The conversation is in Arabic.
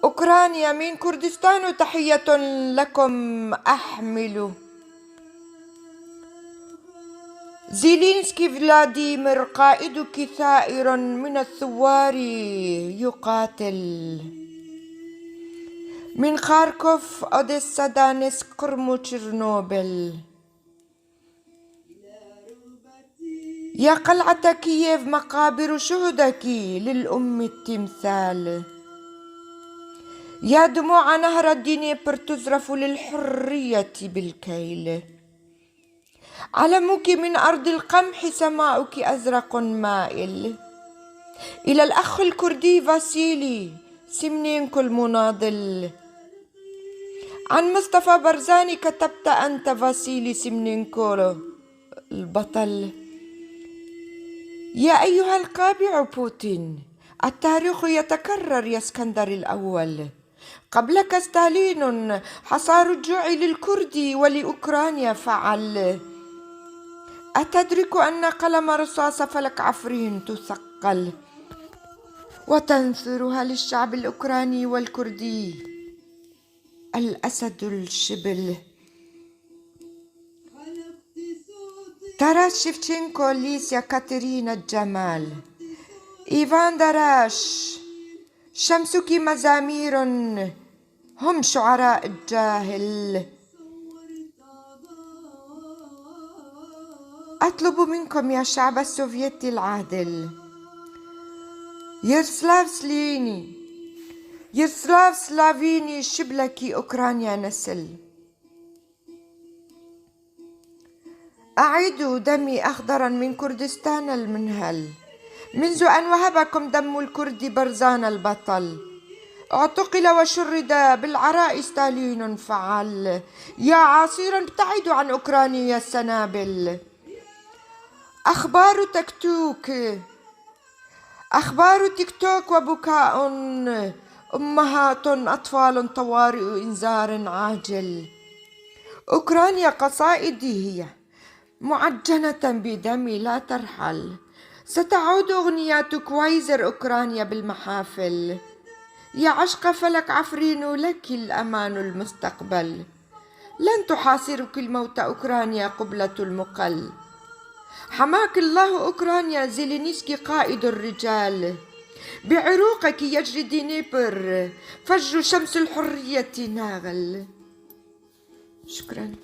أوكرانيا من كردستان، تحية لكم أحمل. زيلينسكي فلاديمير قائدك ثائر من الثوار يقاتل. من خاركوف، أوديسا، دانسك، قرم، تشيرنوبل. يا قلعة كييف مقابر شهدك للأم التمثال. يا دموع نهر الدنيبر تزرف للحرية بالكيل. علمك من أرض القمح، سماؤك أزرق مائل. إلى الأخ الكردي فاسيلي سمنينكو المناضل. عن مصطفى برزاني كتبت أنت فاسيلي سمنينكو البطل. يا أيها القابع بوتين، التاريخ يتكرر يا اسكندر الأول. قبلك ستالين حصار الجوع للكرد ولأوكرانيا فعل. أتدرك أن قلم رصاص فلك عفرين تثقل، وتنثرها للشعب الأوكراني والكردي الأسد الشبل. تاراس شيفتشينكو، ليسيا، كاترينا الجمال، إيفان دراش، شمسك مزامير هم شعراء الجاهل. أطلب منكم يا شعب السوفيتي العادل، يرسلاف سلافيني شبلك أوكرانيا نسل. أعيدوا دمي أخضرا من كردستان المنهل، منذ أن وهبكم دم الكرد برزان البطل. اعتقل وشرد بالعراء ستالين فعل. يا عاصيرا ابتعدوا عن أوكرانيا السنابل. أخبار تيك توك وبكاء أمهات أطفال، طوارئ إنذار عاجل. أوكرانيا قصائدي هي معجنة بدمي لا ترحل. ستعود أغنيات كوايزر أوكرانيا بالمحافل. يا عشق فلك عفرين، لك الأمان المستقبل. لن تحاصرك الموت أوكرانيا قبلة المقل. حماك الله أوكرانيا، زيلينسكي قائد الرجال. بعروقك يجري دينيبر، فجر شمس الحرية ناغل. شكرا.